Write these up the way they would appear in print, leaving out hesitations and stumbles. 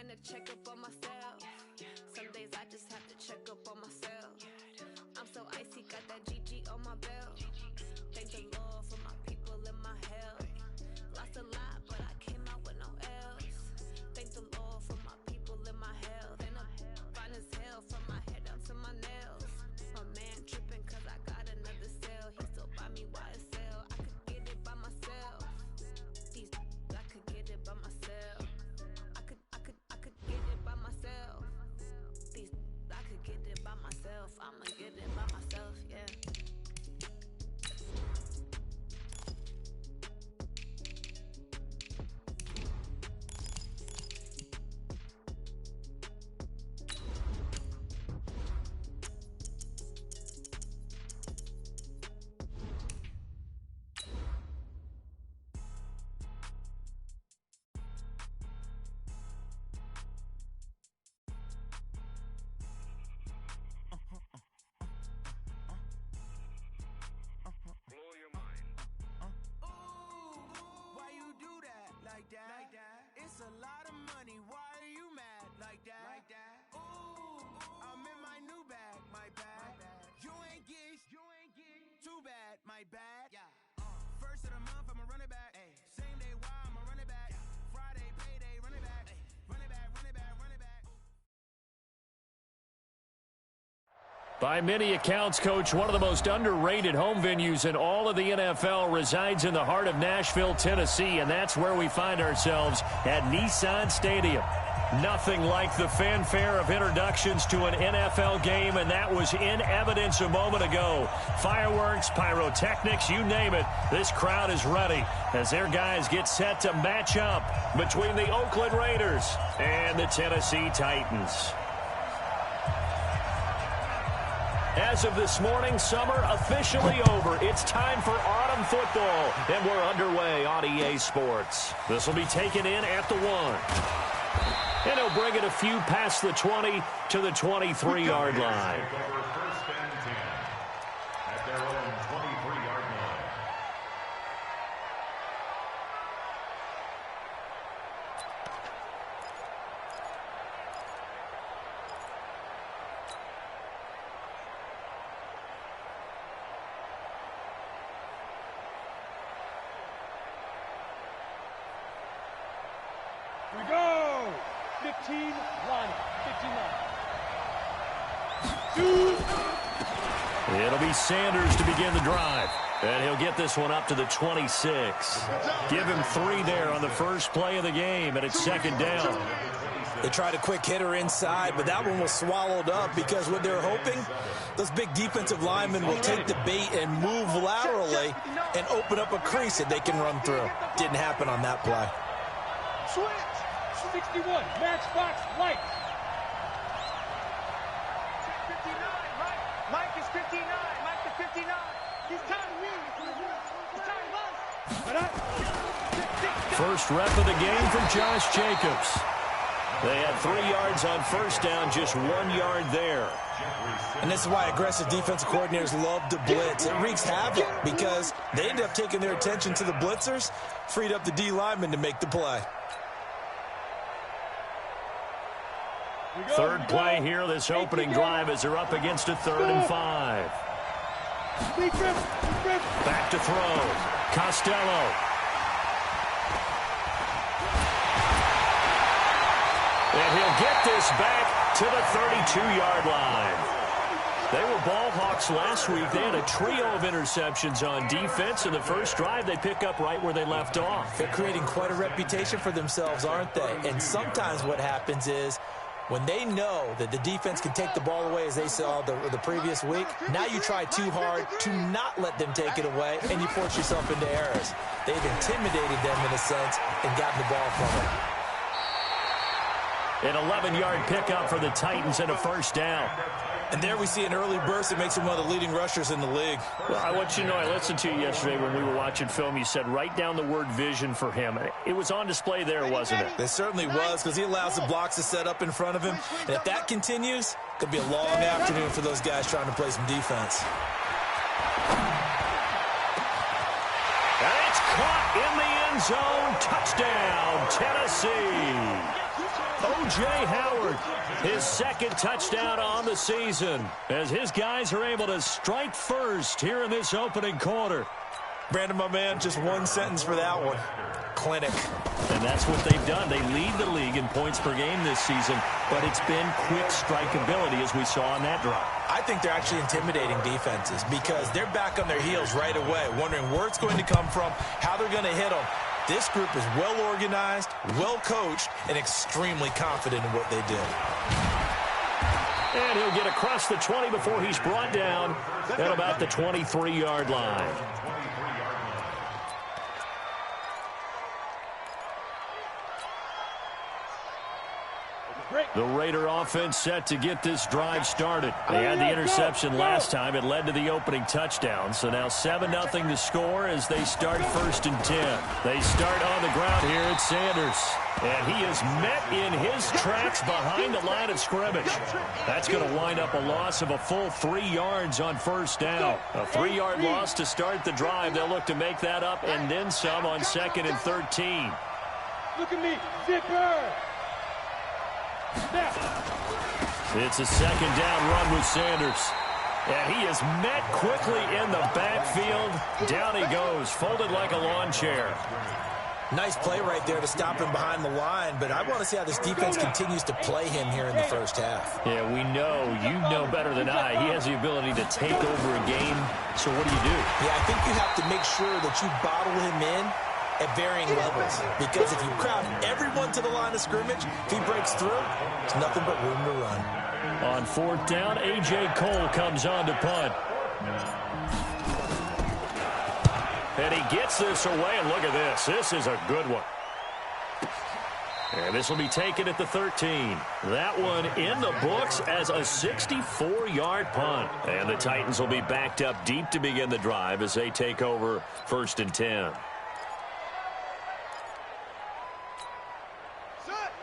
trying to check up on myself. Some days I just have to check up on myself. I'm so icy, got that GG on my belt. Thank the Lord for my people and my health. Lost a lot, but I came out with no else. Thank the Lord for my people and my health. And I'm fine as hell from my head down to my nails. My man tripping cause I got another cell. He still buy me YSL. I could get it by myself. These I could get it by myself. I could get it by myself. These I could get it by myself. I'ma get it by myself, yeah. It's a lot of money, why are you mad like that? Ooh, I'm in my new bag, my bad. You ain't geese, too bad, my bad. First of the month, I'ma run it back. Same day, why I'ma run it back. Friday, payday, run it back. Run it back, run it back, run it back. By many accounts, Coach, one of the most underrated home venues in all of the NFL resides in the heart of Nashville, Tennessee, and that's where we find ourselves at Nissan Stadium. Nothing like the fanfare of introductions to an NFL game, and that was in evidence a moment ago. Fireworks, pyrotechnics, you name it, this crowd is ready as their guys get set to match up between the Oakland Raiders and the Tennessee Titans. As of this morning, summer officially over. It's time for autumn football, and we're underway on EA Sports. This will be taken in at the 1. And he'll bring it a few past the 20 to the 23-yard line. First and 10 at their own 23-yard line. We go! 15 line. 15 line. It'll be Sanders to begin the drive. And he'll get this one up to the 26. Give him 3 there on the first play of the game, and it's second down. They tried a quick hitter inside, but that one was swallowed up because what they're hoping, those big defensive linemen will take the bait and move laterally and open up a crease that they can run through. Didn't happen on that play. Switch! 61, matchbox light. 59, Mike is 59. Mike is 59. He's time to win. He's time to run. First rep of the game from Josh Jacobs. They had 3 yards on first down, just 1 yard there. And this is why aggressive defensive coordinators love to blitz. It wreaks havoc because they end up taking their attention to the blitzers, freed up the D lineman to make the play. Third play here, this opening drive as they're up against a 3rd and 5. Back to throw. Costello. And he'll get this back to the 32-yard line. They were ball hawks last week. They had a trio of interceptions on defense. In the first drive, they pick up right where they left off. They're creating quite a reputation for themselves, aren't they? And sometimes what happens is when they know that the defense can take the ball away, as they saw the previous week, now you try too hard to not let them take it away, and you force yourself into errors. They've intimidated them in a sense and gotten the ball from them. An 11-yard pickup for the Titans and a first down. And there we see an early burst that makes him one of the leading rushers in the league. Well, I want you to know, I listened to you yesterday when we were watching film. You said write down the word vision for him. It was on display there, wasn't it? It certainly was, because he allows the blocks to set up in front of him. And if that continues, it could be a long afternoon for those guys trying to play some defense. And it's caught in the end zone. Touchdown, Tennessee. O.J. Howard, his second touchdown on the season, as his guys are able to strike first here in this opening quarter. Brandon, my man, just one sentence for that one. Clinic. And that's what they've done. They lead the league in points per game this season, but it's been quick strikeability as we saw on that drive. I think they're actually intimidating defenses because they're back on their heels right away, wondering where it's going to come from, how they're going to hit them. This group is well organized, well coached, and extremely confident in what they do. And he'll get across the 20 before he's brought down at about the 23-yard line. The Raider offense set to get this drive started. They had the interception last time. It led to the opening touchdown. So now 7-0 to score as they start 1st and 10. They start on the ground here at Sanders. And he is met in his tracks behind the line of scrimmage. That's going to wind up a loss of a full 3 yards on 1st down. A 3-yard loss to start the drive. They'll look to make that up and then some on 2nd and 13. Look at me, zipper. It's a 2nd down run with Sanders. And he is met quickly in the backfield. Down he goes, folded like a lawn chair. Nice play right there to stop him behind the line, but I want to see how this defense continues to play him here in the first half. Yeah, we know. You know better than I. He has the ability to take over a game. So what do? Yeah, I think you have to make sure that you bottle him in at varying levels, because if you crowd everyone to the line of scrimmage, if he breaks through, there's nothing but room to run. On 4th down, A.J. Cole comes on to punt. And he gets this away, and look at this. This is a good one. And this will be taken at the 13. That one in the books as a 64-yard punt. And the Titans will be backed up deep to begin the drive as they take over 1st and 10.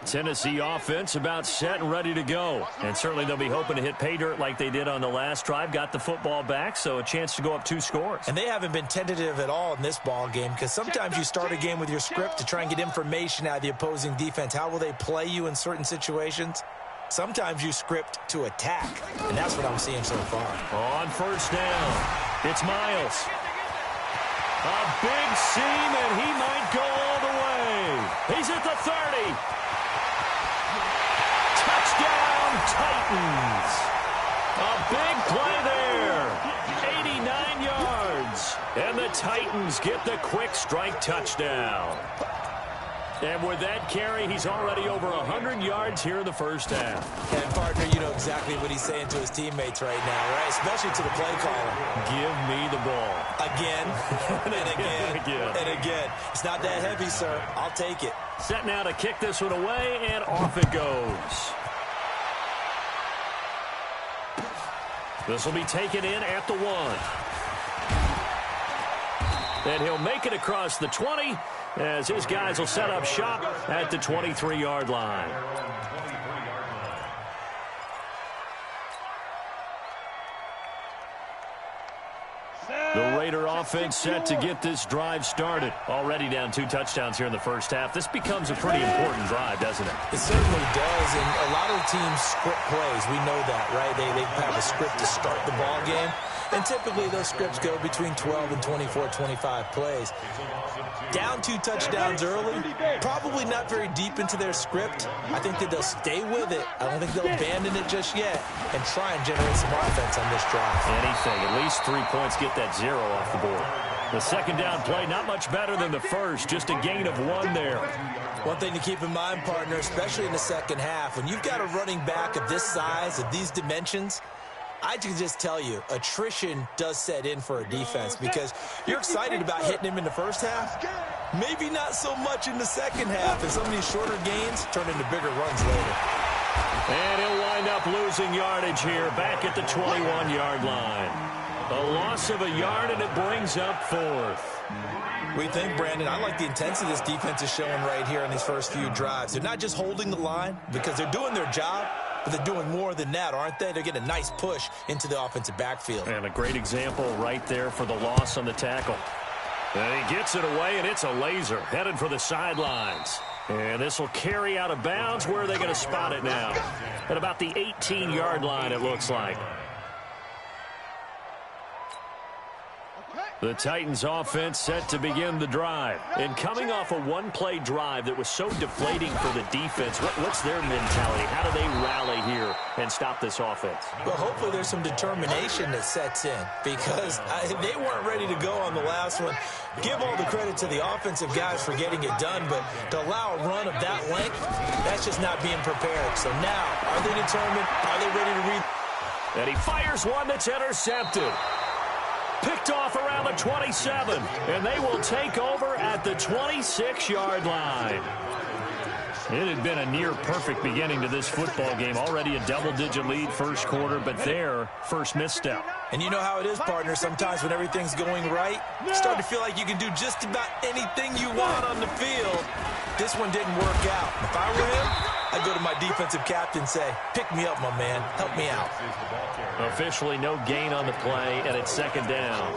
Tennessee offense about set and ready to go. And certainly they'll be hoping to hit pay dirt like they did on the last drive. Got the football back, so a chance to go up 2 scores. And they haven't been tentative at all in this ball game, because sometimes you start a game with your script to try and get information out of the opposing defense. How will they play you in certain situations? Sometimes you script to attack, and that's what I'm seeing so far. On 1st down, it's Miles. A big seam, and he might go all the way. He's at the 30. Touchdown, Titans. A big play there. 89 yards. And the Titans get the quick strike touchdown. And with that carry, he's already over 100 yards here in the first half. And, partner, you know exactly what he's saying to his teammates right now, right? Especially to the play caller. Give me the ball. Again, and again, and again. It's not that heavy, sir. I'll take it. Set now to kick this one away, and off it goes. This will be taken in at the 1. And he'll make it across the 20 as his guys will set up shop at the 23-yard line. The Raider offense set to get this drive started. Already down 2 touchdowns here in the first half. This becomes a pretty important drive, doesn't it? It certainly does, and a lot of the teams script plays. We know that, right? They have a script to start the ball game, and typically those scripts go between 12 and 24, 25 plays. Down 2 touchdowns early, probably not very deep into their script. I think that they'll stay with it. I don't think they'll abandon it just yet and try and generate some offense on this drive. Anything, at least 3 points, get that 0 off the board. The 2nd down play, not much better than the first, just a gain of 1 there. One thing to keep in mind, partner, especially in the second half, when you've got a running back of this size, of these dimensions, I can just tell you, attrition does set in for a defense, because you're excited about hitting him in the first half, maybe not so much in the second half, and some of these shorter gains turn into bigger runs later. And he'll wind up losing yardage here, back at the 21-yard line. A loss of a yard, and it brings up 4th. We think, Brandon, I like the intensity this defense is showing right here in these first few drives. They're not just holding the line because they're doing their job, but they're doing more than that, aren't they? They're getting a nice push into the offensive backfield. And a great example right there for the loss on the tackle. And he gets it away, and it's a laser headed for the sidelines. And this will carry out of bounds. Where are they going to spot it now? At about the 18-yard line, it looks like. The Titans offense set to begin the drive. And coming off a one-play drive that was so deflating for the defense, what's their mentality? How do they rally here and stop this offense? Well, hopefully there's some determination that sets in because they weren't ready to go on the last one. Give all the credit to the offensive guys for getting it done, but to allow a run of that length, that's just not being prepared. So now, are they determined? Are they ready to read? And he fires one that's intercepted. Picked off around the 27, and they will take over at the 26-yard line. It had been a near-perfect beginning to this football game. Already a double-digit lead first quarter, but their first misstep. And you know how it is, partner. Sometimes when everything's going right, you start to feel like you can do just about anything you want on the field. This one didn't work out. If I were him, I'd go to my defensive captain and say, pick me up, my man. Help me out. Officially no gain on the play, and it's second down.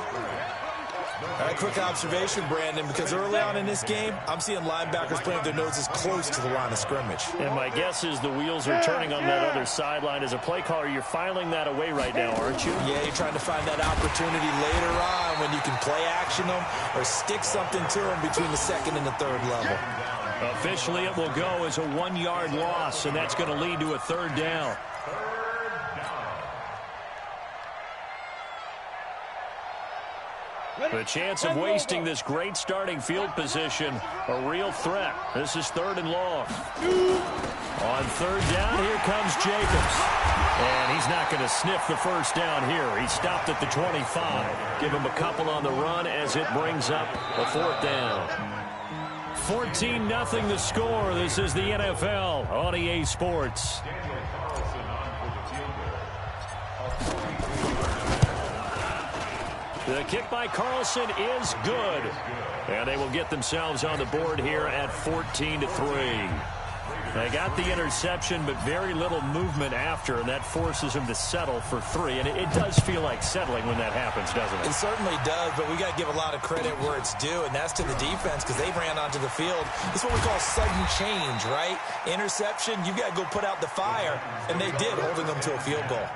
All right, quick observation, Brandon, because early on in this game, I'm seeing linebackers playing their noses close to the line of scrimmage. And my guess is the wheels are turning on that other sideline. As a play caller, you're filing that away right now, aren't you? Yeah, you're trying to find that opportunity later on when you can play action them or stick something to them between the second and the third level. Officially, it will go as a 1-yard loss, and that's going to lead to a third down. The chance of wasting this great starting field position, a real threat. This is third and long. On third down, here comes Jacobs. And he's not going to sniff the first down here. He stopped at the 25. Give him a couple on the run as it brings up a fourth down. 14-0 the score. This is the NFL on EA Sports. The kick by Carlson is good. And they will get themselves on the board here at 14-3. They got the interception, but very little movement after, and that forces him to settle for 3. And it does feel like settling when that happens, doesn't it? It certainly does, but we got to give a lot of credit where it's due, and that's to the defense because they ran onto the field. It's what we call sudden change, right? Interception, you got to go put out the fire, and they did, holding them to a field goal.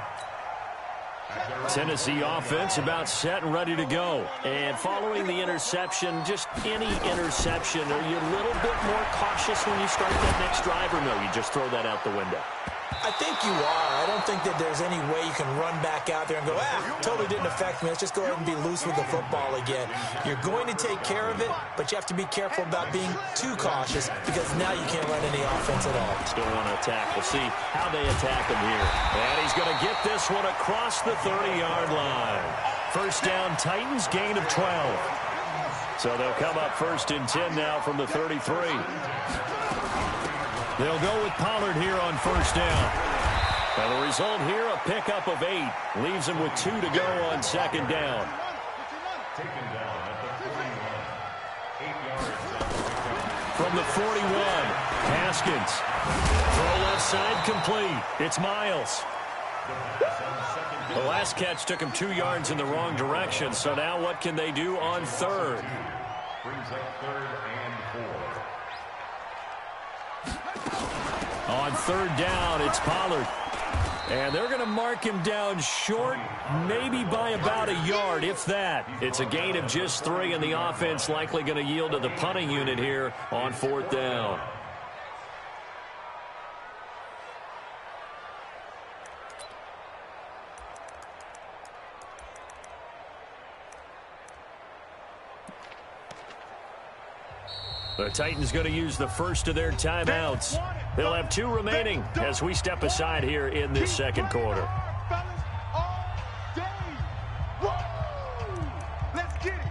Tennessee offense about set and ready to go. And following the interception, just any interception, are you a little bit more cautious when you start that next drive, or no, you just throw that out the window? I think you are. I don't think that there's any way you can run back out there and go, totally didn't affect me. Let's just go ahead and be loose with the football again. You're going to take care of it, but you have to be careful about being too cautious because now you can't run any offense at all. Still want to attack. We'll see how they attack him here. And he's going to get this one across the 30-yard line. First down, Titans, gain of 12. So they'll come up first and 10 now from the 33. They'll go with Pollard here on first down. And the result here, a pickup of 8. Leaves him with 2 to go on second down. From the 41, Haskins. Throw left side complete. It's Miles. The last catch took him 2 yards in the wrong direction. So now what can they do on third? Brings up third and 4. On third down, it's Pollard. And they're going to mark him down short, maybe by about a yard, if that. It's a gain of just 3, and the offense likely going to yield to the punting unit here on fourth down. The Titans going to use the first of their timeouts. They'll have 2 remaining as we step aside here in this second quarter. Let's get it.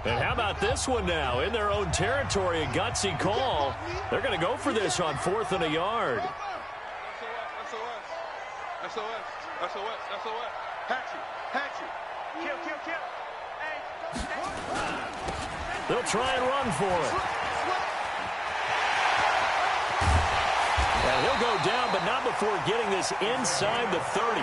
And how about this one now? In their own territory, a gutsy call. They're going to go for this on 4th and a yard. Hatchet. Kill. They'll try and run for it. And he'll go down, but not before getting this inside the 30.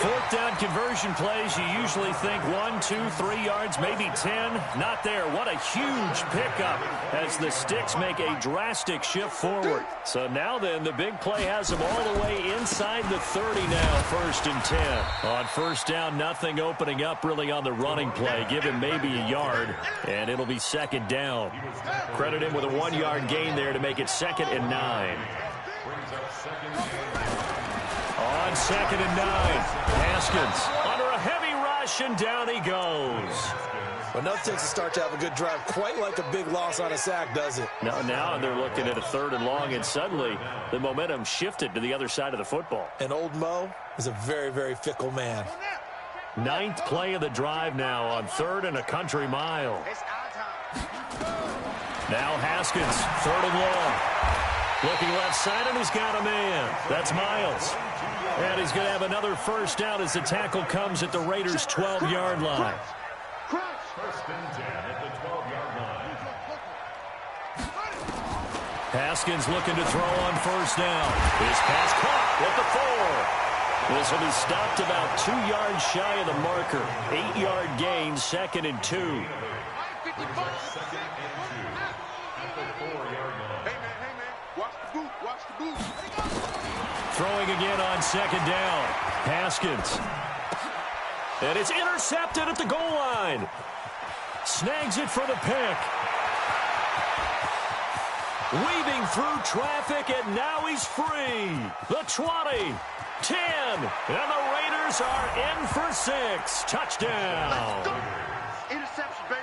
Fourth down conversion plays, you usually think 1, 2, 3 yards, maybe 10. Not there. What a huge pickup as the Sticks make a drastic shift forward. So now then, the big play has them all the way inside the 30 now, 1st and 10. On first down, nothing opening up really on the running play. Give him maybe a yard, and it'll be 2nd down. Credit him with a 1-yard gain there to make it 2nd and 9. On 2nd and 9, Haskins under a heavy rush, and down he goes. Well, enough takes to start to have a good drive, quite like a big loss on a sack, does it? Now they're looking at a 3rd and long, and suddenly the momentum shifted to the other side of the football. And old Mo is a very, very fickle man. 9th play of the drive now on 3rd and a country mile. Now Haskins, 3rd and long. Looking left side, and he's got a man. That's Miles. And he's going to have another first down as the tackle comes at the Raiders' 12-yard line. 1st and 10 at the 12-yard line. Haskins looking to throw on first down. His pass caught at the 4. This will be stopped about 2 yards shy of the marker. 8-yard gain, 2nd and 2. 2nd and 2 at the 4-yard line. Hey, man, watch the boot, watch the boot. Throwing again on 2nd down. Haskins. And it's intercepted at the goal line. Snags it for the pick. Weaving through traffic, and now he's free. The 20, 10, and the Raiders are in for 6. Touchdown. Interception, baby.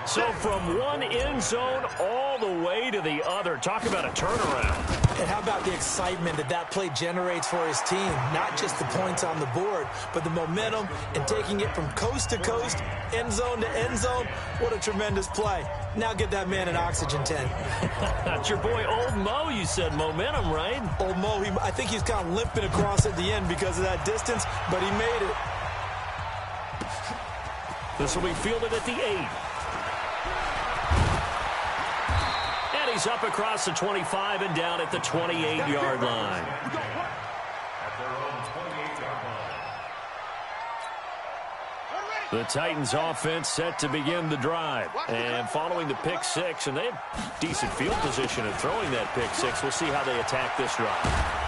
So from one end zone all the way to the other. Talk about a turnaround. And how about the excitement that play generates for his team? Not just the points on the board, but the momentum and taking it from coast to coast, end zone to end zone. What a tremendous play. Now get that man an oxygen tank. That's your boy Old Mo. You said momentum, right? Old Mo, I think he's kind of limping across at the end because of that distance, but he made it. This will be fielded at the 8. And he's up across the 25 and down at the 28-yard line. At their own 28-yard line. The Titans offense set to begin the drive. And following the pick 6, and they have decent field position in throwing that pick 6. We'll see how they attack this drive.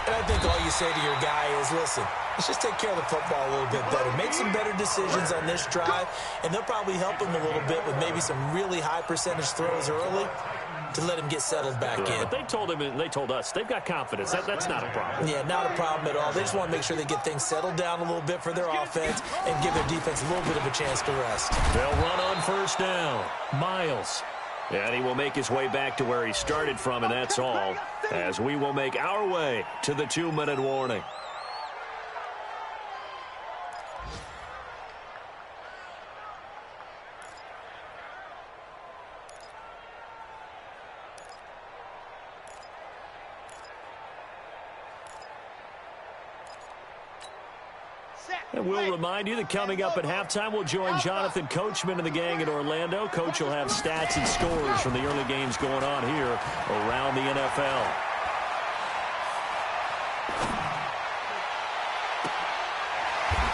And I think all you say to your guy is, listen, let's just take care of the football a little bit better. Make some better decisions on this drive, and they'll probably help him a little bit with maybe some really high percentage throws early to let him get settled back in. But they told him, and they told us, they've got confidence. That's not a problem. Yeah, not a problem at all. They just want to make sure they get things settled down a little bit for their offense and give their defense a little bit of a chance to rest. They'll run on first down. Miles. And he will make his way back to where he started from, and that's all, as we will make our way to the 2-minute warning. And we'll remind you that coming up at halftime, we'll join Jonathan Coachman and the gang in Orlando. Coach will have stats and scores from the early games going on here around the NFL.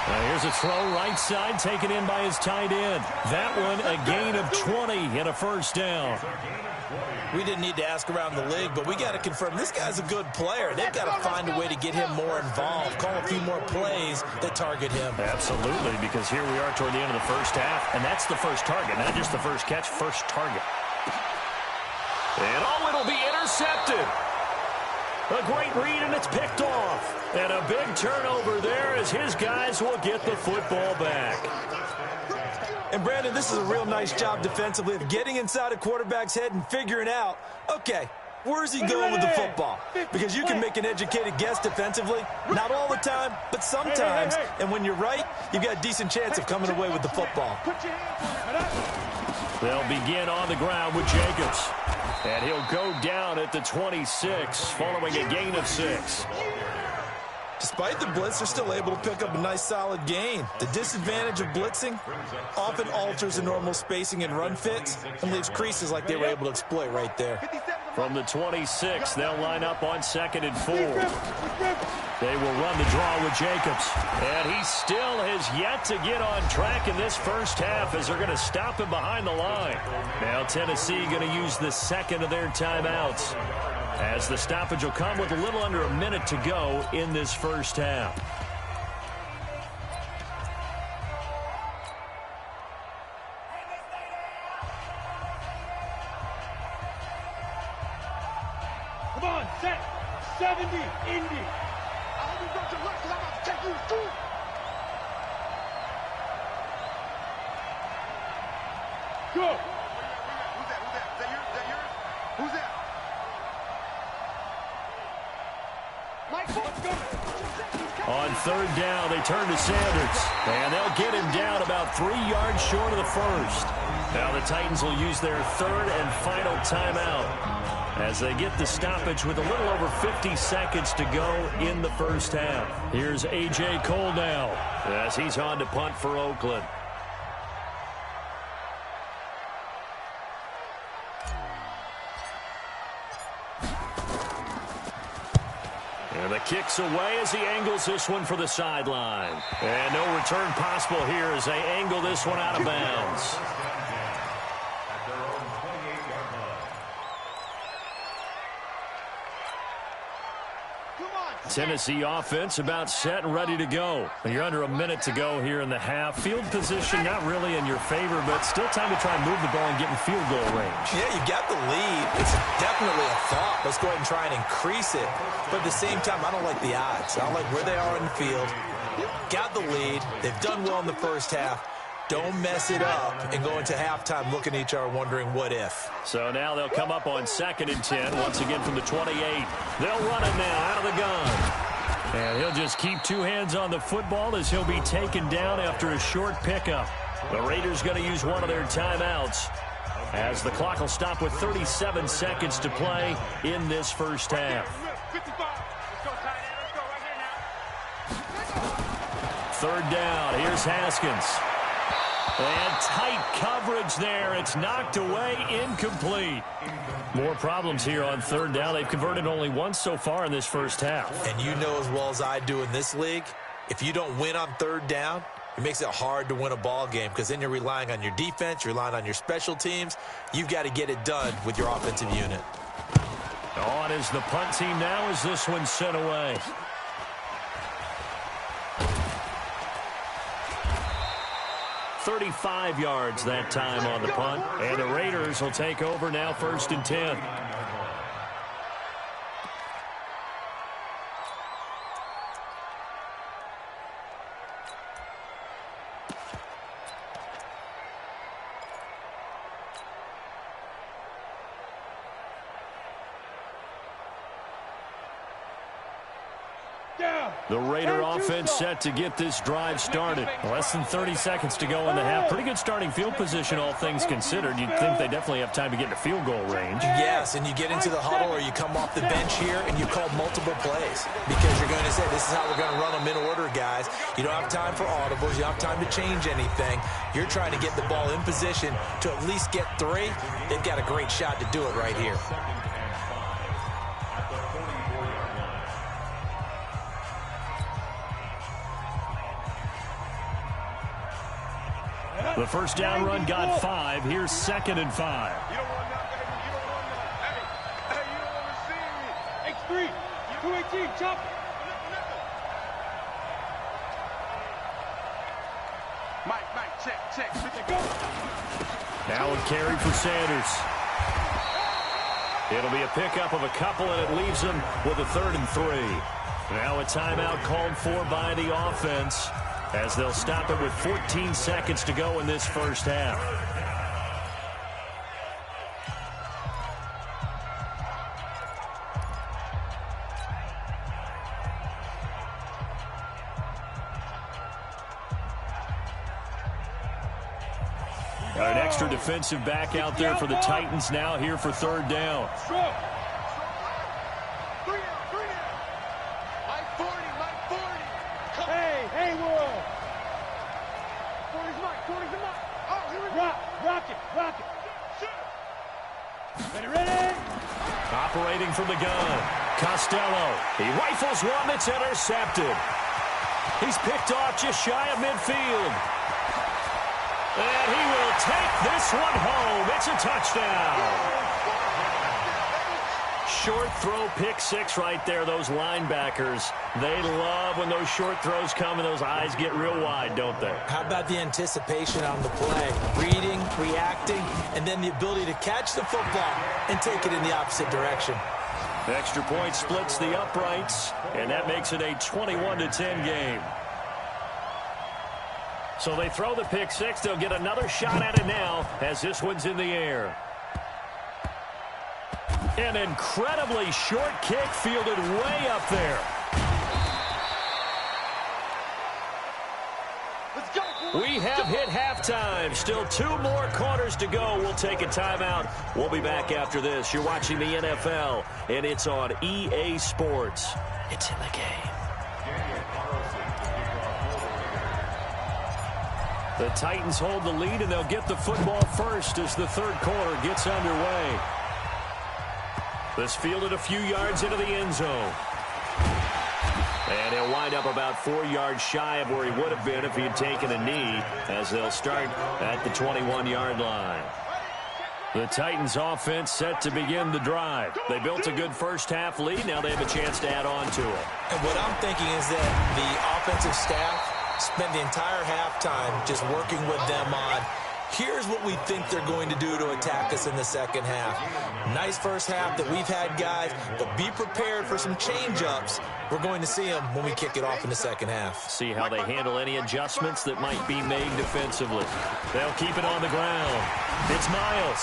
Now here's a throw right side, taken in by his tight end. That one, a gain of 20 and a first down. We didn't need to ask around the league, but we got to confirm this guy's a good player. They've got to find a way to get him more involved, call a few more plays that target him. Absolutely, because here we are toward the end of the first half, and that's the first target, not just the first catch, first target. And it'll be intercepted. A great read, and it's picked off. And a big turnover there as his guys will get the football back. And, Brandon, this is a real nice job defensively of getting inside a quarterback's head and figuring out, okay, where's he going with the football? Because you can make an educated guess defensively, not all the time, but sometimes. And when you're right, you've got a decent chance of coming away with the football. They'll begin on the ground with Jacobs. And he'll go down at the 26 following a gain of 6. Despite the blitz, they're still able to pick up a nice solid gain. The disadvantage of blitzing often alters the normal spacing and run fits and leaves creases like they were able to exploit right there. From the 26, they'll line up on 2nd and 4. They will run the draw with Jacobs. And he still has yet to get on track in this first half as they're going to stop him behind the line. Now Tennessee going to use the second of their timeouts, as the stoppage will come with a little under a minute to go in this first half. Come on, set. 70, Indy. I hope you brought your lunch, 'cause I'm about to take you through. Go. Who's that? Is that yours? Who's that? On 3rd down, they turn to Sanders, and they'll get him down about 3 yards short of the first. Now the Titans will use their 3rd and final timeout as they get the stoppage with a little over 50 seconds to go in the first half. Here's A.J. Cole now as he's on to punt for Oakland. And the kick's away as he angles this one for the sideline. And no return possible here as they angle this one out of bounds. Tennessee offense about set and ready to go. You're under a minute to go here in the half. Field position not really in your favor, but still time to try and move the ball and get in field goal range. Yeah, you got the lead. It's definitely a thought. Let's go ahead and try and increase it. But at the same time, I don't like the odds. I don't like where they are in the field. Got the lead. They've done well in the first half. Don't mess it up and go into halftime looking at each other wondering what if. So now they'll come up on 2nd and 10 once again from the 28. They'll run it now out of the gun. And he'll just keep 2 hands on the football as he'll be taken down after a short pickup. The Raiders going to use one of their timeouts as the clock will stop with 37 seconds to play in this first half. 3rd down. Here's Haskins. And tight coverage there. It's knocked away, incomplete. More problems here on 3rd down. They've converted only once so far in this first half. And you know as well as I do in this league, if you don't win on 3rd down, it makes it hard to win a ball game because then you're relying on your defense, you're relying on your special teams. You've got to get it done with your offensive unit. On is the punt team now as this one's sent away. .35 yards that time on the punt. And the Raiders will take over now 1st and 10. The Raider offense set to get this drive started. Less than 30 seconds to go in the half. Pretty good starting field position, all things considered. You'd think they definitely have time to get to field goal range. Yes, and you get into the huddle or you come off the bench here and you call multiple plays because you're going to say, this is how we're going to run them in order, guys. You don't have time for audibles. You don't have time to change anything. You're trying to get the ball in position to at least get 3. They've got a great shot to do it right here. The first down run got 5. Here's 2nd and 5. You don't want that, baby. You don't want that. Hey, you don't want to see me. X3, 218, chop. Mike, check. Go. Now a carry for Sanders. It'll be a pickup of a couple, and it leaves him with a 3rd and 3. Now a timeout called for by the offense, as they'll stop it with 14 seconds to go in this first half. An extra defensive back out there for the Titans now here for 3rd down. Mike 40. Rock it. Ready. Operating from the gun, Costello. He rifles one that's intercepted. He's picked off just shy of midfield. And he will take this one home. It's a touchdown. Short throw, pick six right there. Those linebackers, they love when those short throws come and those eyes get real wide, don't they? How about the anticipation on the play? Reading, reacting, and then the ability to catch the football and take it in the opposite direction. Extra point splits the uprights, and that makes it a 21-10 game. So they throw the pick six. They'll get another shot at it now as this one's in the air. An incredibly short kick fielded way up there. Let's go. We have hit halftime. Still 2 more quarters to go. We'll take a timeout. We'll be back after this. You're watching the NFL, and it's on EA Sports. It's in the game. The Titans hold the lead, and they'll get the football first as the third quarter gets underway. This fielded a few yards into the end zone. And he'll wind up about 4 yards shy of where he would have been if he had taken a knee, as they'll start at the 21-yard line. The Titans offense set to begin the drive. They built a good first-half lead. Now they have a chance to add on to it. And what I'm thinking is that the offensive staff spent the entire halftime just working with them on, here's what we think they're going to do to attack us in the second half. Nice first half that we've had, guys, but be prepared for some change-ups. We're going to see them when we kick it off in the second half. See how they handle any adjustments that might be made defensively. They'll keep it on the ground. It's Miles.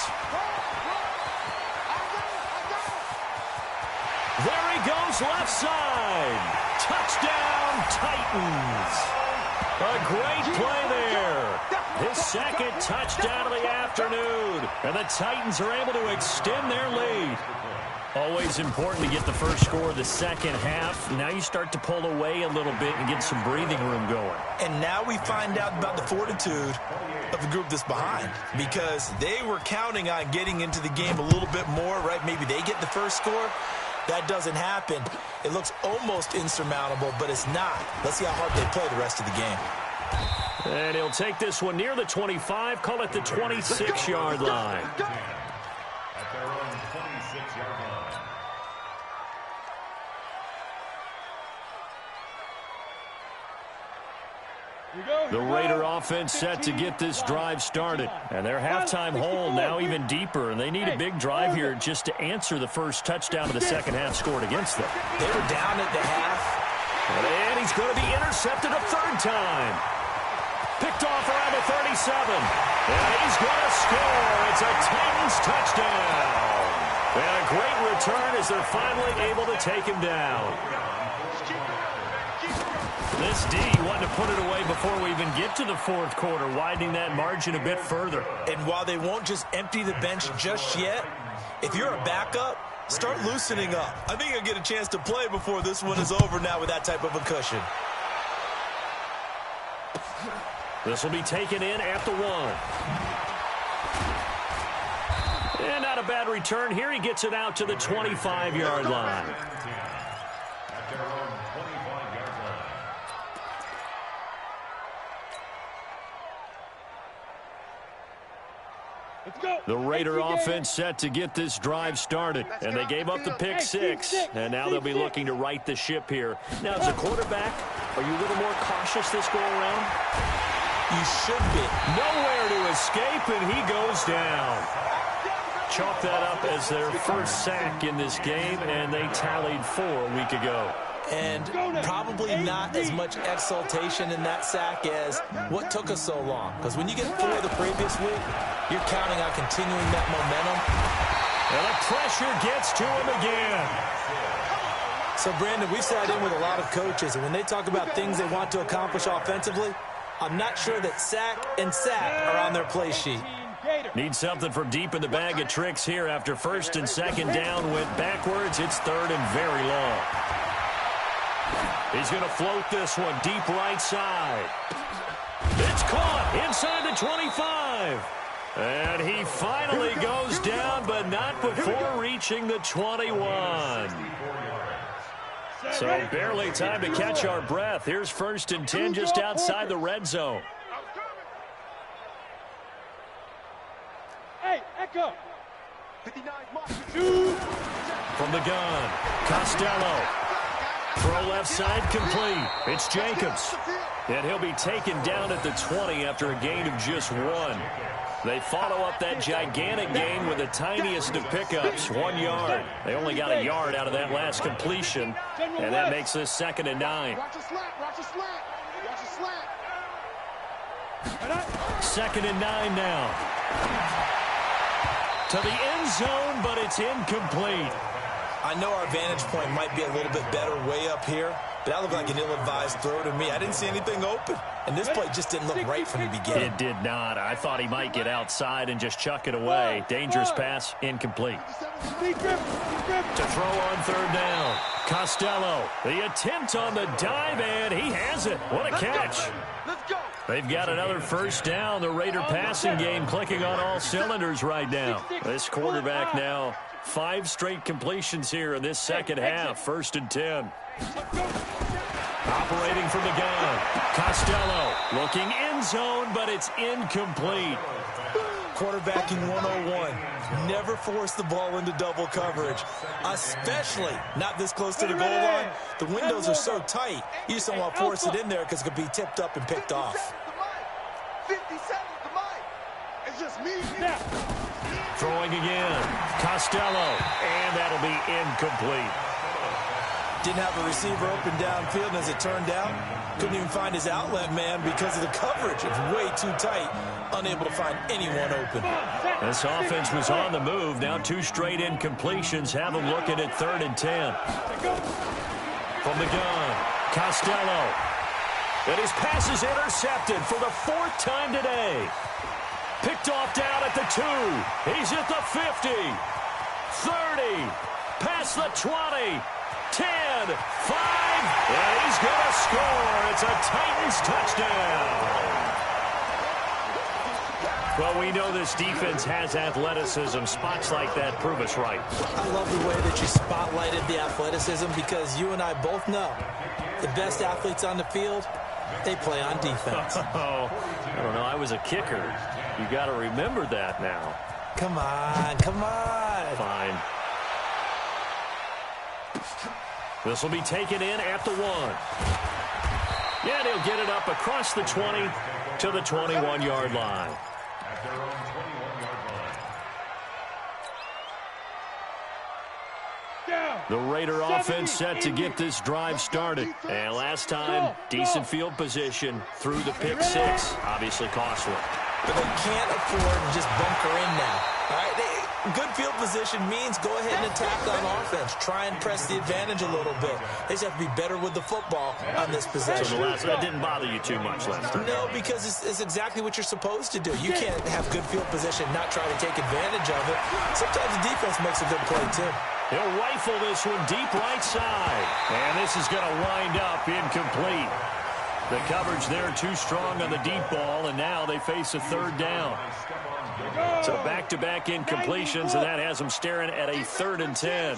There he goes, left side. Touchdown, Titans. A great play there. His second touchdown of the afternoon. And the Titans are able to extend their lead. Always important to get the first score of the second half. Now you start to pull away a little bit and get some breathing room going. And now we find out about the fortitude of the group that's behind, because they were counting on getting into the game a little bit more, right? Maybe they get the first score. That doesn't happen. It looks almost insurmountable, but it's not. Let's see how hard they play the rest of the game. And he'll take this one near the 25, call it the 26-yard line. At their own 26-yard line. The Raider offense set to get this drive started. And their halftime hole now even deeper. And they need a big drive here just to answer the first touchdown of the second half scored against them. They were down at the half. And he's going to be intercepted a third time. Picked off around the 37. And he's going to score. It's a Titans touchdown. And a great return as they're finally able to take him down. This D wanted to put it away before we even get to the fourth quarter, widening that margin a bit further. And while they won't just empty the bench just yet, if you're a backup, start loosening up. I think you'll get a chance to play before this one is over now with that type of a cushion. This will be taken in at the 1. And not a bad return here. He gets it out to the 25-yard line. At their own 25-yard line. The Raider offense set to get this drive started. And they gave up the pick six. And now they'll be looking to right the ship here. Now, as a quarterback, are you a little more cautious this go-around? You should be. Nowhere to escape, and he goes down. Chalk that up as their first sack in this game, and they tallied 4 a week ago. And probably not as much exultation in that sack as what took us so long. Because when you get 4 the previous week, you're counting on continuing that momentum. And the pressure gets to him again. So, Brandon, we've sat in with a lot of coaches, and when they talk about things they want to accomplish offensively, I'm not sure that sack and sack are on their play sheet. Need something from deep in the bag of tricks here after first and second down went backwards. It's third and very long. He's going to float this one deep right side. It's caught inside the 25. And he finally goes down, but not before reaching the 21. So barely time to catch our breath. Here's 1st and 10 just outside the red zone. Hey, Echo. From the gun, Costello. Throw left side complete. It's Jacobs. And he'll be taken down at the 20 after a gain of just 1. They follow up that gigantic gain with the tiniest of pickups, 1 yard. They only got a yard out of that last completion, and that makes this 2nd and 9. Watch your slant. Watch your slant. Watch your slant. 2nd and 9 now. To the end zone, but it's incomplete. I know our vantage point might be a little bit better way up here, but that looked like an ill-advised throw to me. I didn't see anything open, and this play just didn't look right from the beginning. It did not. I thought he might get outside and just chuck it away. Dangerous pass, incomplete. To throw on 3rd down. Costello, the attempt on the dive, and he has it. What a catch. Let's go. They've got another 1st down. The Raider passing game clicking on all cylinders right now. This quarterback now 5 straight completions here in this second half. 1st and 10. Operating from the gun. Costello looking end zone, but it's incomplete. Quarterbacking 101. Never force the ball into double coverage, especially not this close to the goal line. The windows are so tight, you just don't want to force it in there because it could be tipped up and picked off. 50 seconds to mine. It's just me. Throwing again. Costello, and that'll be incomplete. Didn't have a receiver open downfield, and as it turned out, couldn't even find his outlet man because of the coverage. It's way too tight, unable to find anyone open. This offense was on the move. Now 2 straight incompletions have them looking at 3rd and 10. From the gun, Costello. And his pass is intercepted for the 4th time today. Picked off down at the 2. He's at the 50. 30. Past the 20. 10, 5, and he's going to score. It's a Titans touchdown. Well, we know this defense has athleticism. Spots like that prove us right. I love the way that you spotlighted the athleticism because you and I both know the best athletes on the field, they play on defense. Oh, I don't know. I was a kicker. You got to remember that now. Come on, come on. Fine. This will be taken in at the 1. Yeah, they'll get it up across the 20 to the 21-yard line. At their own 21-yard line. The Raider offense set to get this drive started. And last time, decent field position through the pick 6. Obviously costly. But they can't afford to just bunker in now. All right, good field position means go ahead and attack on offense. Try and press the advantage a little bit. They just have to be better with the football on this possession. So that didn't bother you too much last time? No, because it's exactly what you're supposed to do. You can't have good field position and not try to take advantage of it. Sometimes the defense makes a good play, too. He'll rifle this one deep right side. And this is going to wind up incomplete. The coverage there too strong on the deep ball, and now they face a 3rd down. So back-to-back incompletions, and that has them staring at a 3rd and 10.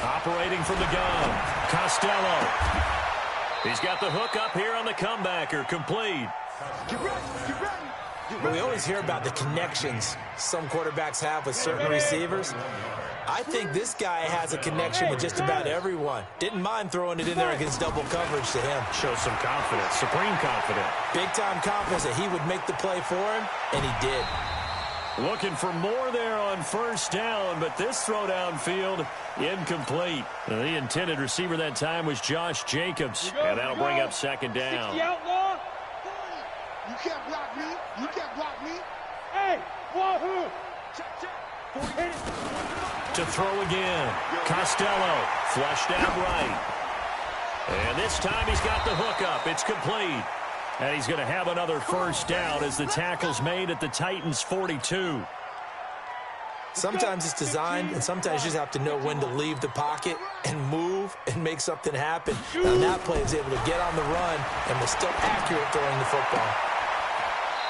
Operating from the gun, Costello. He's got the hook up here on the comebacker, complete. We always hear about the connections some quarterbacks have with certain receivers. I think this guy has a connection with just about everyone. Didn't mind throwing it in there against double coverage to him. Shows some confidence, supreme confidence. Big-time confidence that he would make the play for him, and he did. Looking for more there on 1st down, but this throw downfield, incomplete. The intended receiver that time was Josh Jacobs, and that'll bring up 2nd down. You can't block me. You can't block me. Hey, wahoo! To throw again, Costello, flushed out right. And this time he's got the hook up. It's complete. And he's going to have another 1st down as the tackle's made at the Titans' 42. Sometimes it's designed, and sometimes you just have to know when to leave the pocket and move and make something happen. And that play is able to get on the run and was still accurate throwing the football.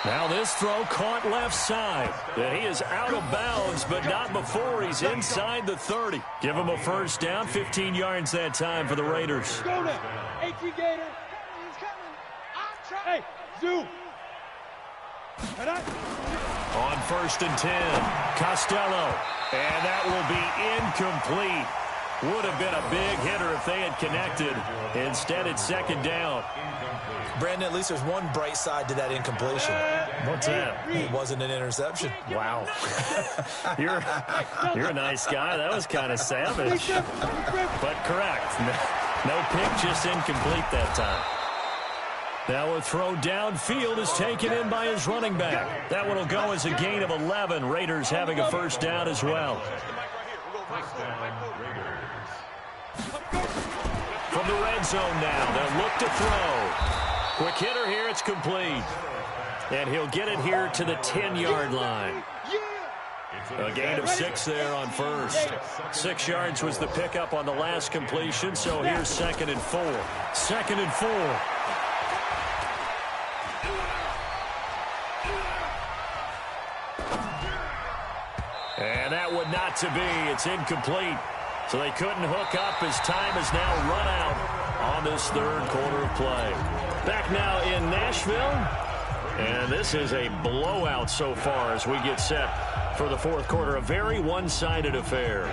Now this throw caught left side. And he is out of bounds, but not before he's inside the 30. Give him a first down, 15 yards that time for the Raiders. Go there. H.E. Gator. He's coming. Hey, Zoo. On 1st and 10, Costello. And that will be incomplete. Would have been a big hitter if they had connected. Instead, it's 2nd down. Brandon, at least there's one bright side to that incompletion. What's that? It wasn't an interception. Wow. You're a nice guy. That was kind of savage. But correct. No pick, just incomplete that time. Now a throw downfield is taken in by his running back. That one will go as a gain of 11. Raiders having a first down as well. From the red zone now, they'll look to throw. Quick hitter here, it's complete. And he'll get it here to the 10-yard line. A gain of 6 there on first. 6 yards was the pickup on the last completion, so here's 2nd and 4. 2nd and 4. And that would not to be. It's incomplete. So they couldn't hook up as time has now run out on this 3rd quarter of play. Back now in Nashville. And this is a blowout so far as we get set for the 4th quarter. A very one-sided affair.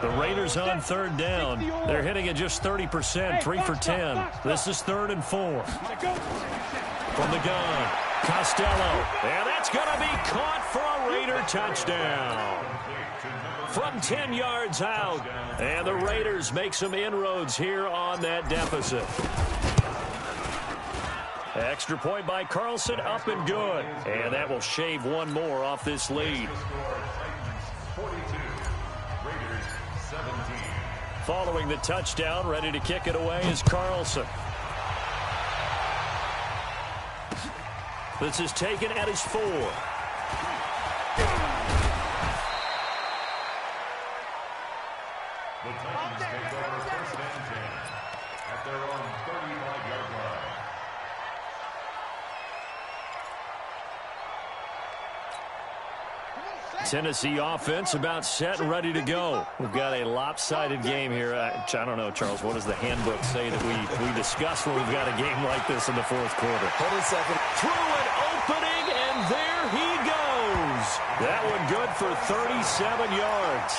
The Raiders on 3rd down. They're hitting at just 30%, 3 for 10. This is 3rd and 4. From the gun, Costello. And that's going to be caught for a Raider touchdown. From 10 yards out. And the Raiders make some inroads here on that deficit. Extra point by Carlson, up and good. And that will shave one more off this lead. 42, Raiders 17. Following the touchdown, ready to kick it away is Carlson. This is taken at his 4. The Titans take over 1st and 10 at their own 35-yard line. Tennessee offense about set and ready to go. We've got a lopsided game here. I don't know, Charles, what does the handbook say that we discuss when we've got a game like this in the 4th quarter? Hold on a second. Through an opening, and there he goes. That one good for 37 yards.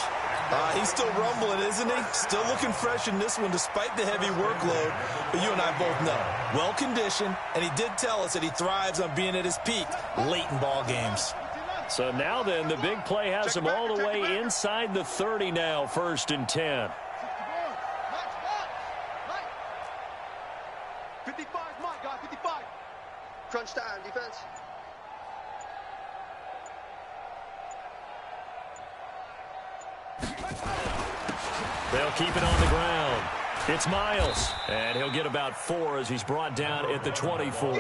He's still rumbling, isn't he? Still looking fresh in this one despite the heavy workload. But you and I both know, well-conditioned, and he did tell us that he thrives on being at his peak late in ball games. So now then, the big play has him all the way inside the 30 now, 1st and 10. 55, Mike, guys, 55. Crunch time, defense. They'll keep it on the ground. It's Miles, and he'll get about 4 as he's brought down at the 24.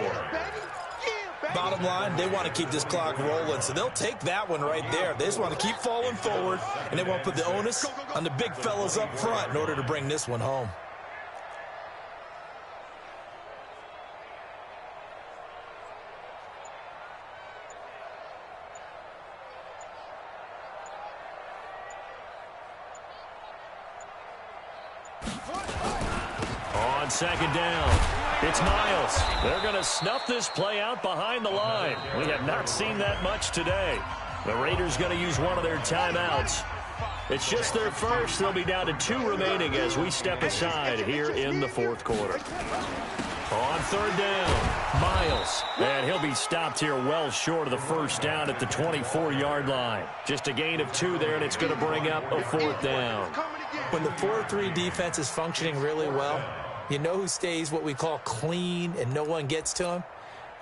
Bottom line, they want to keep this clock rolling, so they'll take that one right there. They just want to keep falling forward, and they want to put the onus on the big fellas up front in order to bring this one home. On 2nd down, it's Miles. They're going to snuff this play out behind the line. We have not seen that much today. The Raiders going to use one of their timeouts. It's just their first. They'll be down to 2 remaining as we step aside here in the 4th quarter. On 3rd down, Miles. And he'll be stopped here well short of the first down at the 24-yard line. Just a gain of 2 there, and it's going to bring up a 4th down. When the 4-3 defense is functioning really well, you know who stays what we call clean and no one gets to him?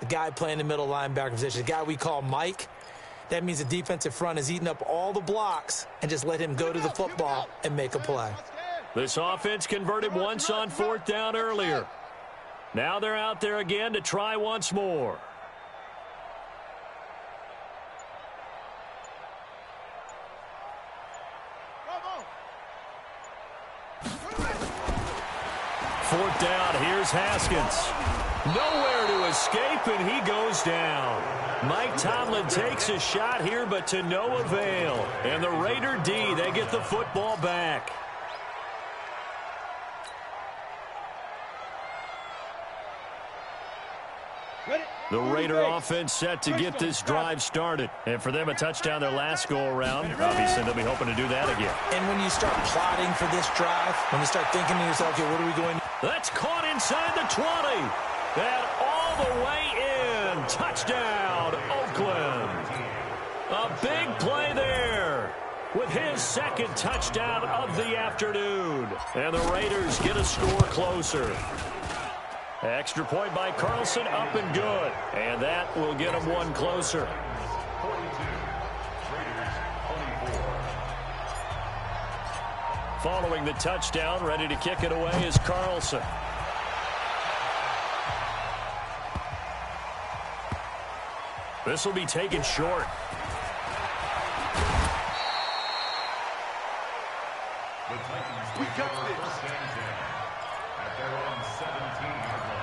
The guy playing the middle linebacker position, the guy we call Mike. That means the defensive front is eating up all the blocks and just let him go to the football and make a play. This offense converted once on 4th down earlier. Now they're out there again to try once more. Fourth down, here's Haskins. Nowhere to escape, and he goes down. Mike Tomlin takes a shot here, but to no avail. And the Raider D, they get the football back. The Raider offense set to get this drive started. And for them, a touchdown their last go-around. Obviously, they'll be hoping to do that again. And when you start plotting for this drive, when you start thinking to yourself, okay, what are we going to do? That's caught inside the 20. And all the way in. Touchdown, Oakland. A big play there with his second touchdown of the afternoon. And the Raiders get a score closer. Extra point by Carlson, up and good. And that will get him one closer. 42, Raiders 24. Following the touchdown, ready to kick it away is Carlson. This will be taken short. The Titans take over first and 10 at their own 17-yard line.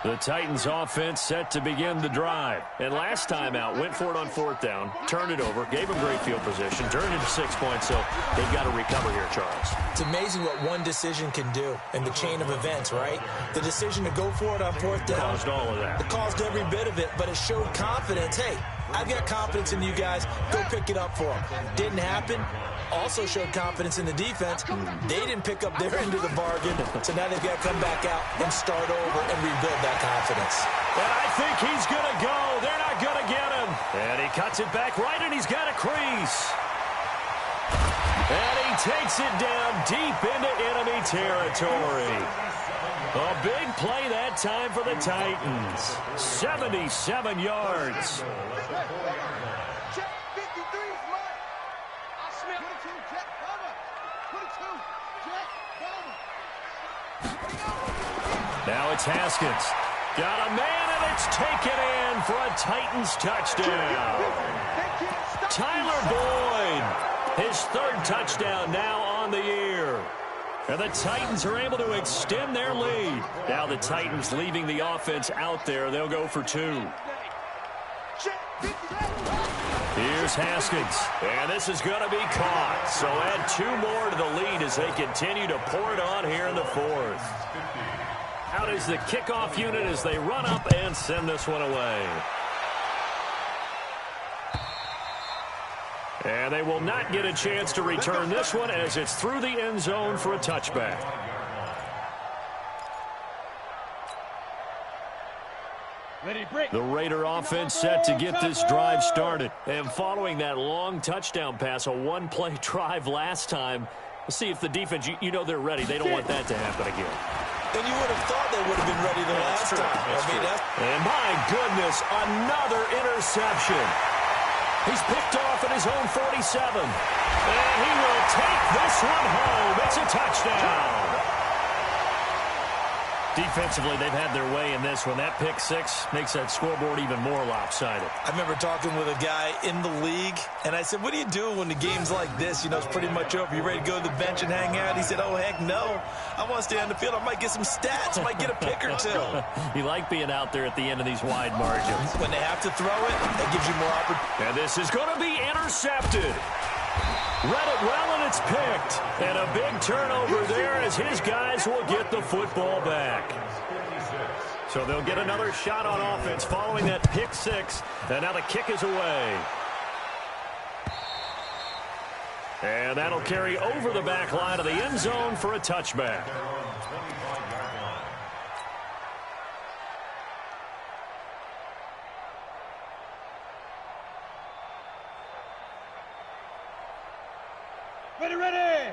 The Titans offense set to begin the drive. And last time out, went for it on fourth down, turned it over, gave them great field position, turned into 6 points, so they've got to recover here, Charles. It's amazing what one decision can do in the chain of events, right? The decision to go for it on fourth down. Caused all of that. It caused every bit of it, but it showed confidence. Hey, I've got confidence in you guys. Go pick it up for them. Didn't happen. Also showed confidence in the defense. They didn't pick up their end of the bargain, so now they've got to come back out and start over and rebuild that confidence. And I think he's going to go. They're not going to get him. And he cuts it back right, and he's got a crease. And he takes it down deep into enemy territory. A big play that time for the Titans. 77 yards. Now it's Haskins. Got a man, and it's taken in for a Titans touchdown. Tyler Boyd, his third touchdown now on the year. And the Titans are able to extend their lead. Now the Titans leaving the offense out there. They'll go for two. Here's Haskins, and this is going to be caught. So add two more to the lead as they continue to pour it on here in the fourth. Out is the kickoff unit as they run up and send this one away. And they will not get a chance to return this one as it's through the end zone for a touchback. The Raider offense set to get this drive started. And following that long touchdown pass, a one-play drive last time, let's see if the defense, you know they're ready. They don't want that to happen again. And you would have thought they would have been ready the last time. And my goodness, another interception. He's picked off at his own 47. And he will take this one home. It's a touchdown. Defensively, they've had their way in this one. That pick six makes that scoreboard even more lopsided. I remember talking with a guy in the league, and I said, what do you do when the game's like this? You know, it's pretty much over. You ready to go to the bench and hang out? He said, oh, heck no. I want to stay on the field. I might get some stats. I might get a pick or two. You like being out there at the end of these wide margins. When they have to throw it, that gives you more opportunity. And this is going to be intercepted. Read it well, and it's picked. And a big turnover there as his guys will get the football back. So they'll get another shot on offense following that pick six. And now the kick is away. And that'll carry over the back line of the end zone for a touchback.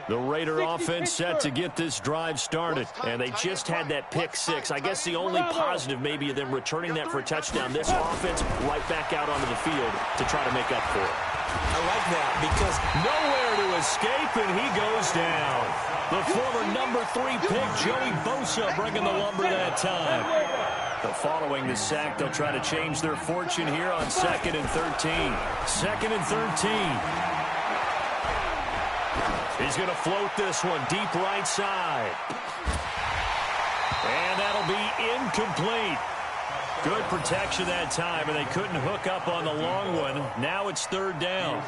The Raider offense set to get this drive started, and they just had that pick six. I guess the only positive maybe of them returning that for a touchdown. This offense right back out onto the field to try to make up for it. I like that because nowhere to escape, and he goes down. The former number 3 pick, Joey Bosa, bringing the lumber that time. But following the sack, they'll try to change their fortune here on 2nd and 13. 2nd and 13. He's going to float this one deep right side. And that'll be incomplete. Good protection that time, and they couldn't hook up on the long one. Now it's third down.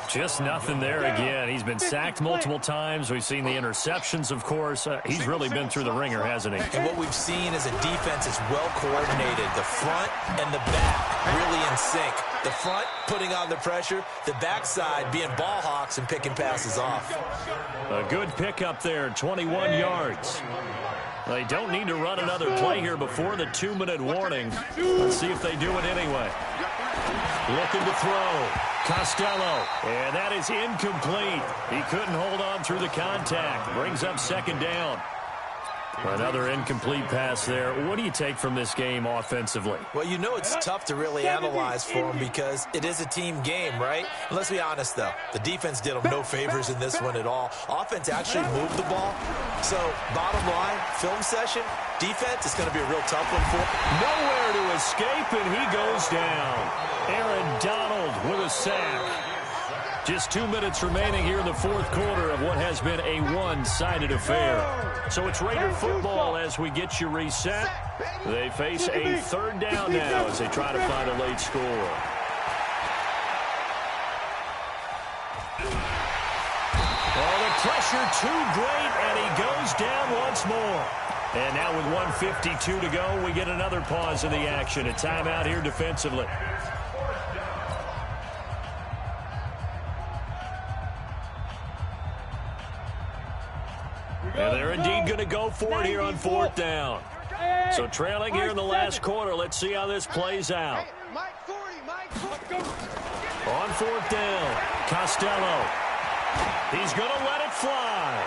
Just nothing there again. He's been sacked multiple times. We've seen the interceptions, of course. He's really been through the ringer, hasn't he? And what we've seen is a defense is well coordinated. The front and the back really in sync. The front putting on the pressure, the backside being ball hawks and picking passes off. A good pickup there, 21 yards. They don't need to run another play here before the 2-minute warning. Let's see if they do it anyway. Looking to throw. Costello. And that is incomplete. He couldn't hold on through the contact. Brings up second down. Another incomplete pass there. What do you take from this game offensively? Well, you know it's tough to really analyze for them because it is a team game, right? And let's be honest, though. The defense did them no favors in this one at all. Offense actually moved the ball. So, bottom line, film session, defense is going to be a real tough one for them. Nowhere to escape, and he goes down. Aaron Donald with a sack. Just 2 minutes remaining here in the fourth quarter of what has been a one-sided affair. So it's Raider football as we get you reset. They face a third down now as they try to find a late score. Oh, the pressure too great, and he goes down once more. And now with 1:52 to go, we get another pause in the action. A timeout here defensively. And they're indeed going to go for it here on fourth down. So trailing here in the last quarter. Let's see how this plays out. On fourth down, Costello. He's going to let it fly.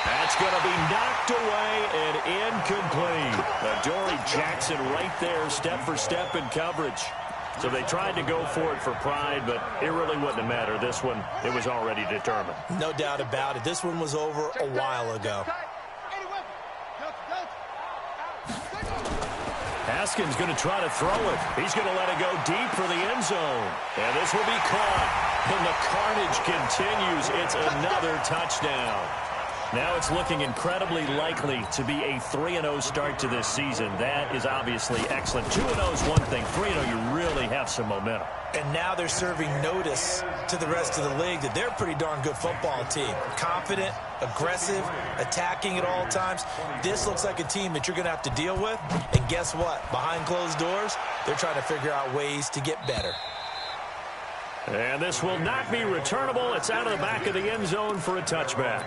That's going to be knocked away and incomplete. Adoree Jackson right there, step for step in coverage. So they tried to go for it for pride, but it really wouldn't have mattered. This one, it was already determined. No doubt about it. This one was over a while ago. Haskins going to try to throw it. He's going to let it go deep for the end zone. And this will be caught. And the carnage continues. It's another touchdown. Now it's looking incredibly likely to be a 3-0 start to this season. That is obviously excellent. 2-0 is one thing. 3-0, you really have some momentum. And now they're serving notice to the rest of the league that they're a pretty darn good football team. Confident, aggressive, attacking at all times. This looks like a team that you're going to have to deal with. And guess what? Behind closed doors, they're trying to figure out ways to get better. And this will not be returnable. It's out of the back of the end zone for a touchback.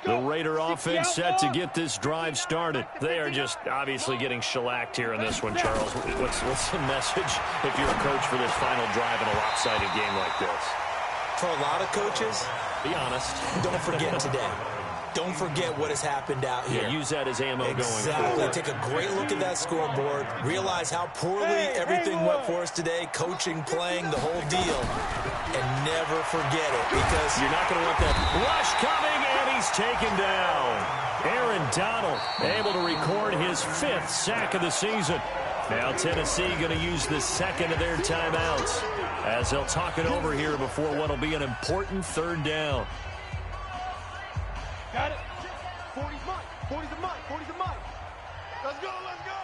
The Raider offense set to get this drive started. They are just obviously getting shellacked here in this one, Charles. What's the message if you're a coach for this final drive in a lopsided game like this? For a lot of coaches, be honest. Don't forget today. Don't forget what has happened out here. Yeah, use that as ammo going forward. Take a great look at that scoreboard. Realize how poorly everything went for us today. Coaching, playing, the whole deal. And never forget it because you're not going to want that rush coming, and he's taken down. Aaron Donald able to record his 5th sack of the season. Now Tennessee going to use the second of their timeouts as they'll talk it over here before what will be an important third down. Got it. 40's mine. 40's a mine. 40's a mine. Let's go. Let's go.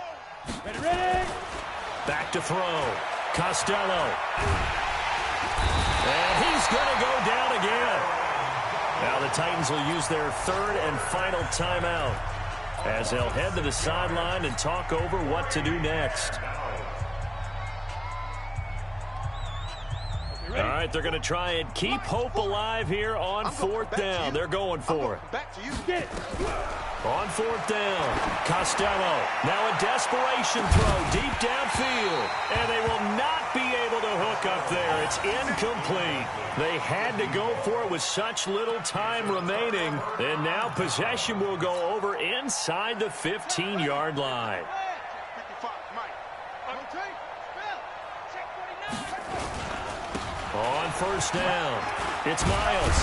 Ready, ready. Back to throw. Costello. And he's going to go down again. Now the Titans will use their third and final timeout as they'll head to the sideline and talk over what to do next. All right, they're going to try and keep hope alive here on fourth down. They're going for it. Back to you. Get it. On fourth down, Costello. Now a desperation throw deep downfield. And they will not be able to hook up there. It's incomplete. They had to go for it with such little time remaining. And now possession will go over inside the 15-yard line. On first down, it's Miles.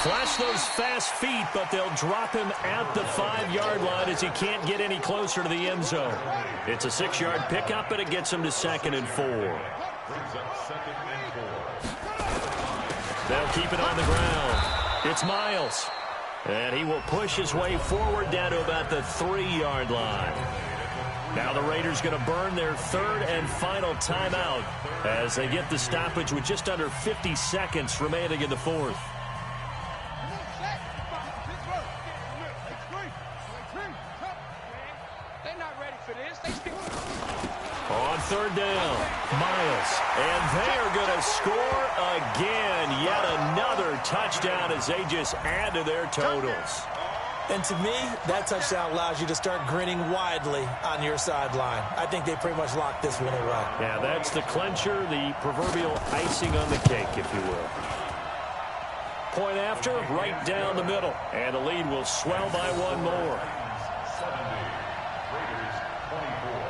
Flash those fast feet, but they'll drop him at the 5-yard line as he can't get any closer to the end zone. It's a 6-yard pickup, and it gets him to 2nd and 4. Brings up 2nd and 4. They'll keep it on the ground. It's Miles. And he will push his way forward down to about the 3-yard line. Now the Raiders going to burn their 3rd and final timeout as they get the stoppage with just under 50 seconds remaining in the 4th. They're not ready for this. On 3rd down, Miles. And they are going to score again. Yet another touchdown as they just add to their totals. And to me, that touchdown allows you to start grinning widely on your sideline. I think they pretty much locked this one away. Yeah, that's the clincher, the proverbial icing on the cake, if you will. Point after, right down the middle. And the lead will swell by one more. 70. Raiders 24.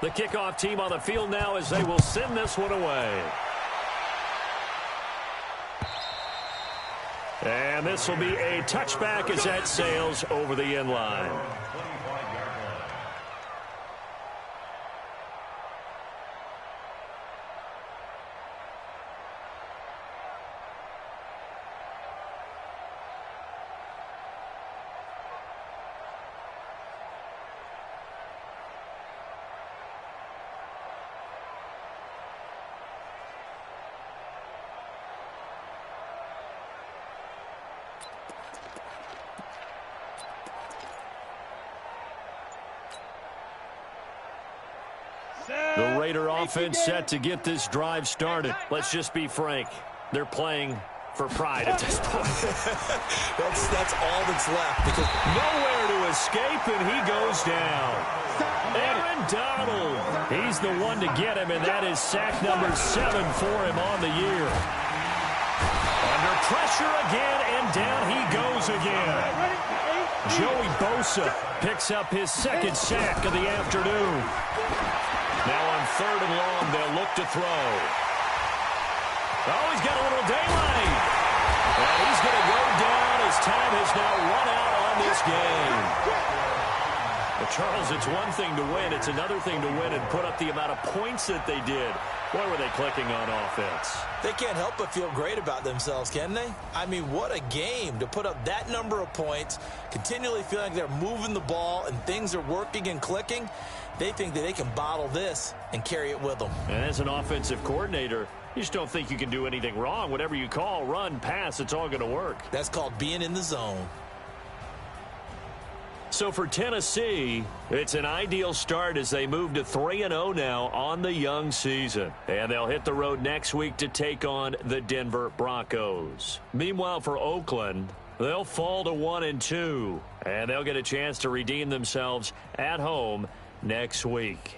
The kickoff team on the field now as they will send this one away. And this will be a touchback as that sails over the end line. The Raider offense set to get this drive started. Let's just be frank. They're playing for pride at this point. That's all that's left. Because nowhere to escape, and he goes down. Aaron Donald. He's the one to get him, and that is sack number 7 for him on the year. Under pressure again, and down he goes again. Joey Bosa picks up his 2nd sack of the afternoon. Now on 3rd and long, they'll look to throw. Oh, he's got a little daylight. And he's going to go down as time has now run out on this game. Well, Charles, it's one thing to win. It's another thing to win and put up the amount of points that they did. Boy, were they clicking on offense. They can't help but feel great about themselves, can they? I mean, what a game to put up that number of points, continually feeling like they're moving the ball and things are working and clicking. They think that they can bottle this and carry it with them. And as an offensive coordinator, you just don't think you can do anything wrong. Whatever you call, run, pass, it's all going to work. That's called being in the zone. So for Tennessee, it's an ideal start as they move to 3-0 now on the young season. And they'll hit the road next week to take on the Denver Broncos. Meanwhile, for Oakland, they'll fall to 1-2. And they'll get a chance to redeem themselves at home next week.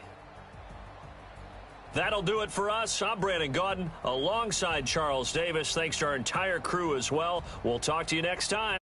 That'll do it for us. I'm Brandon Gaudin alongside Charles Davis. Thanks to our entire crew as well. We'll talk to you next time.